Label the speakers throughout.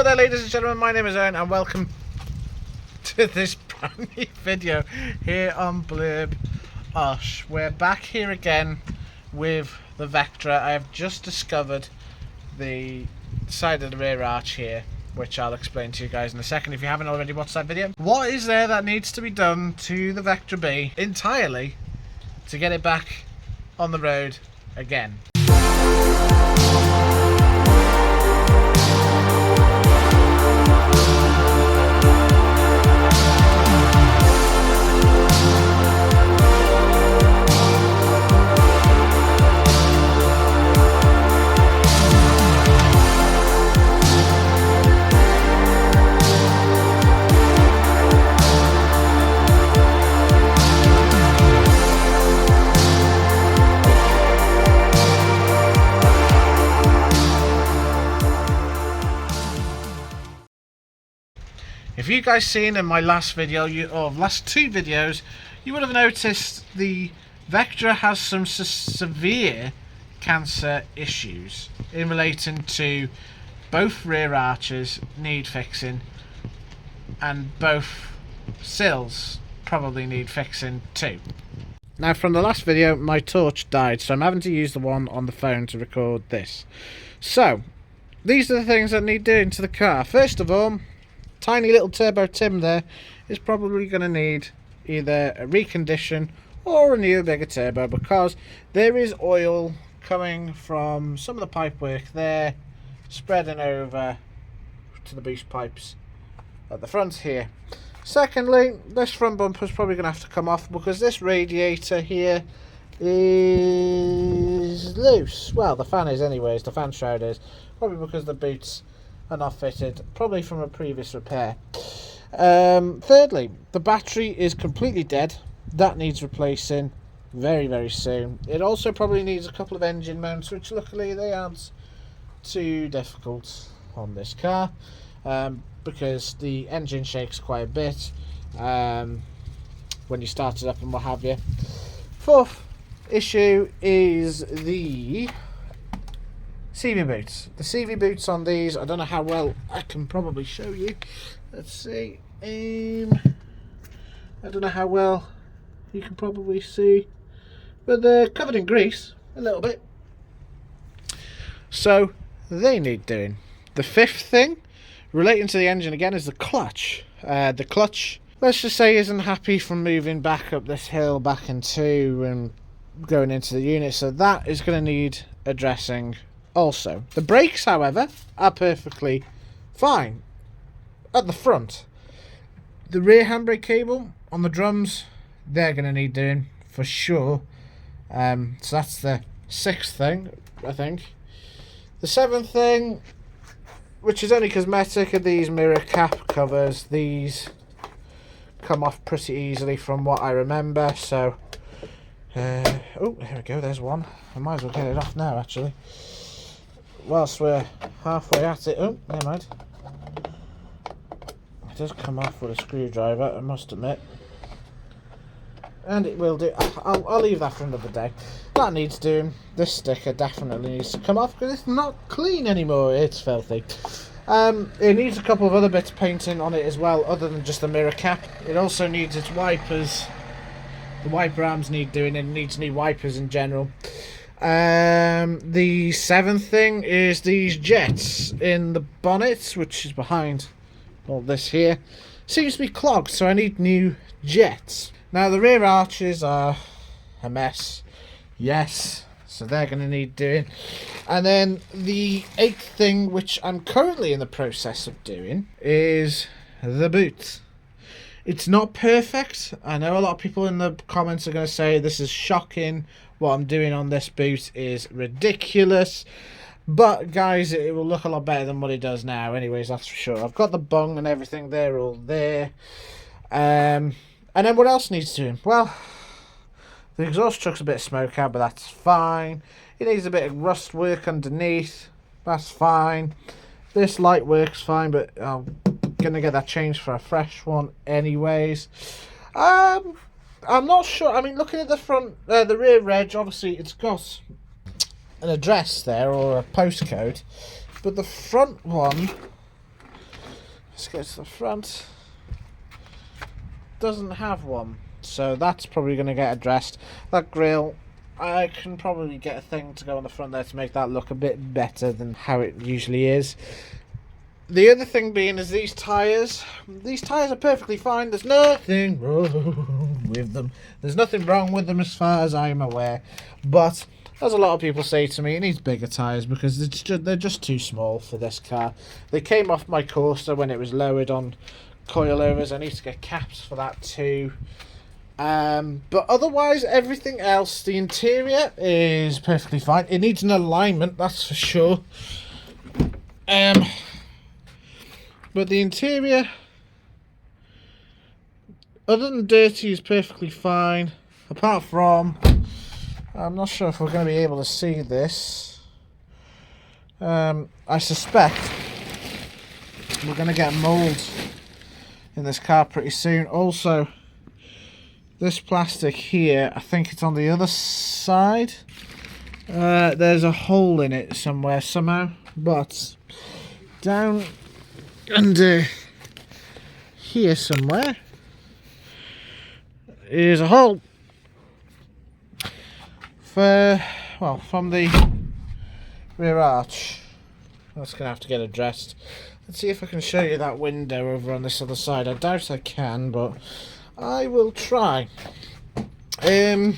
Speaker 1: Hello there, ladies and gentlemen, my name is Owen and welcome to this brand new video here on Blurb Osh. We're back here again with the Vectra. I have just discovered the side of the rear arch here, which I'll explain to you guys in a second if you haven't already watched that video. What is there that needs to be done to the VECTRA B entirely to get it back on the road again? If you guys seen in my last video, or last two videos, you would have noticed the Vectra has some severe cancer issues in relating to both rear arches need fixing and both sills probably need fixing too. Now from the last video my torch died, so I'm having to use the one on the phone to record this. So these are the things that need doing to the car. First of all, tiny little turbo Tim there is probably going to need either a recondition or a new bigger turbo, because there is oil coming from some of the pipe work there spreading over to the boost pipes at the front here. Secondly, this front bumper is probably going to have to come off because this radiator here is loose. Well, the fan is anyways, the fan shroud is, probably because the boots are not fitted, probably from a previous repair. Thirdly, the battery is completely dead. That needs replacing very soon. It also probably needs a couple of engine mounts, which luckily they aren't too difficult on this car, because the engine shakes quite a bit when you start it up and what have you. Fourth issue is the CV boots. The CV boots on these, I don't know how well I can probably show you. Let's see. I don't know how well you can probably see, but they're covered in grease a little bit, so they need doing. The fifth thing relating to the engine again is the clutch. The clutch, let's just say, isn't happy from moving back up this hill back in two and going into the unit, so that is going to need addressing. Also, the brakes, however, are perfectly fine at the front. The rear handbrake cable on the drums, they're going to need doing for sure. So that's the sixth thing, I think. The seventh thing, which is only cosmetic, are these mirror cap covers. These come off pretty easily from what I remember. So, oh, here we go, there's one. I might as well get it off now, actually, whilst we're halfway at it. Oh, never mind. It does come off with a screwdriver, I must admit. And it will do. I'll leave that for another day. That needs doing. This sticker definitely needs to come off because it's not clean anymore. It's filthy. It needs a couple of other bits of painting on it as well, other than just the mirror cap. It also needs its wipers. The wiper arms need doing, and it needs new wipers in general. The seventh thing is these jets in the bonnet, which is behind all this here. Seems to be clogged, so I need new jets. Now the rear arches are a mess, yes, so they're going to need doing. And then the eighth thing, which I'm currently in the process of doing, is the boot. It's not perfect. I know a lot of people in the comments are going to say this is shocking. What I'm doing on this boot is ridiculous. But guys, it will look a lot better than what it does now anyways, that's for sure. I've got the bung and everything there, all there. And then what else needs doing? Well, the exhaust chucks a bit of smoke out, but that's fine. It needs a bit of rust work underneath. That's fine. This light works fine, but I'm going to get that changed for a fresh one anyways. I'm not sure. I mean, looking at the front, the rear reg, obviously it's got an address there or a postcode, but the front one Let's go to the front. Doesn't have one, so that's probably going to get addressed. That grille, I can probably get a thing to go on the front there to make that look a bit better than how it usually is. The other thing being is these tyres. These tyres are perfectly fine. There's nothing wrong with them. There's nothing wrong with them as far as I'm aware. But as a lot of people say to me, it needs bigger tyres because they're just too small for this car. They came off my Corsa when it was lowered on coilovers. I need to get caps for that too. But otherwise, everything else, the interior is perfectly fine. It needs an alignment, that's for sure. But the interior, other than dirty, is perfectly fine. Apart from, I'm not sure if we're going to be able to see this. I suspect we're going to get mould in this car pretty soon. Also, this plastic here, I think it's on the other side. There's a hole in it somewhere, somehow. But down under here somewhere is a hole for, well, from the rear arch. That's going to have to get addressed. Let's see if I can show you that window over on this other side. I doubt I can, but I will try. I'm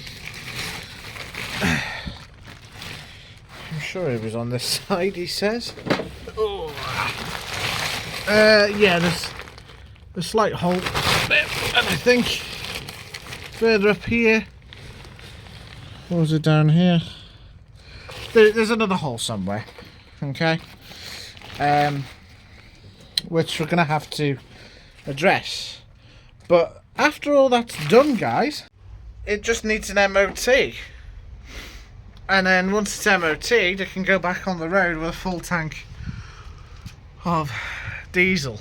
Speaker 1: sure it was on this side, he says. Oh. Yeah, there's a slight hole there, and I think further up here, what was it down here? There's another hole somewhere, okay? Which we're going to have to address. But after all that's done, guys, it just needs an MOT. And then once it's MOT, they can go back on the road with a full tank of diesel.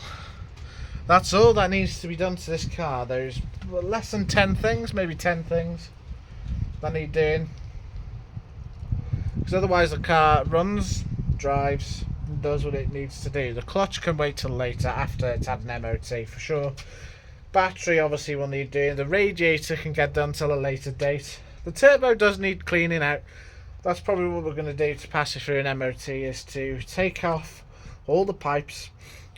Speaker 1: That's all that needs to be done to this car. There's less than 10 things, maybe 10 things that need doing. Because otherwise the car runs, drives, and does what it needs to do. The clutch can wait till later after it's had an MOT for sure. Battery obviously will need doing. The radiator can get done till a later date. The turbo does need cleaning out. That's probably what we're going to do to pass it through an MOT, is to take off all the pipes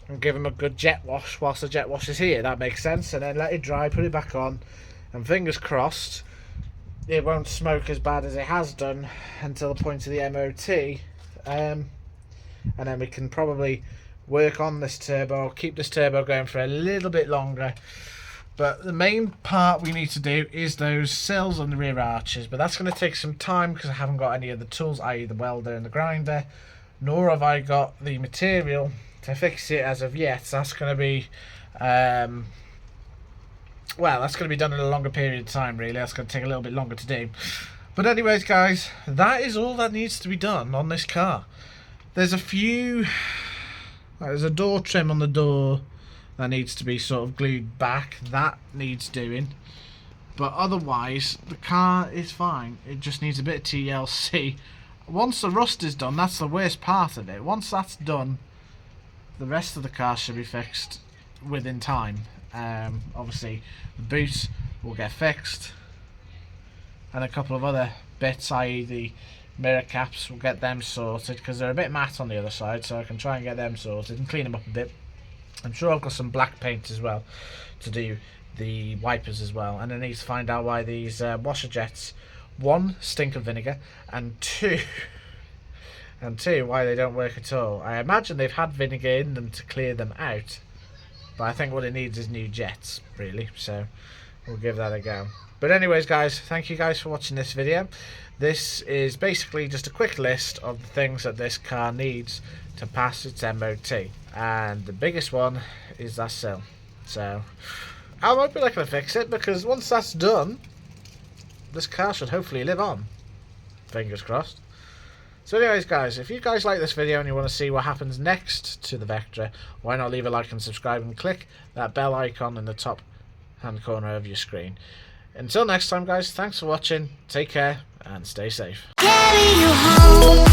Speaker 1: and give them a good jet wash whilst the jet wash is here. That makes sense. And then let it dry, put it back on, and fingers crossed it won't smoke as bad as it has done until the point of the MOT. And then we can probably work on this turbo, keep this turbo going for a little bit longer. But the main part we need to do is those sills on the rear arches. But that's going to take some time because I haven't got any of the tools, i.e. the welder and the grinder, nor have I got the material to fix it as of yet. So that's going to be, well, that's going to be done in a longer period of time, really. That's going to take a little bit longer to do. But anyways, guys, that is all that needs to be done on this car. There's a few, there's a door trim on the door that needs to be sort of glued back. That needs doing. But otherwise, the car is fine. It just needs a bit of TLC. Once the rust is done, that's the worst part of it. Once that's done, the rest of the car should be fixed within time. Obviously, the boot will get fixed. And a couple of other bits, i.e. the mirror caps, will get them sorted. Because they're a bit matte on the other side, so I can try and get them sorted and clean them up a bit. I'm sure I've got some black paint as well to do the wipers as well. And I need to find out why these washer jets, one, stink of vinegar, and two, why they don't work at all. I imagine they've had vinegar in them to clear them out, but I think what it needs is new jets, really. So we'll give that a go. But anyways, guys, thank you guys for watching this video. This is basically just a quick list of the things that this car needs to pass its MOT, and the biggest one is that sill. So I'm hoping I can fix it, because once that's done, this car should hopefully live on. Fingers crossed. So anyways, guys, if you guys like this video and you want to see what happens next to the Vectra, why not leave a like and subscribe and click that bell icon in the top hand corner of your screen. Until next time, guys, thanks for watching, take care and stay safe.
Speaker 2: Carry you home.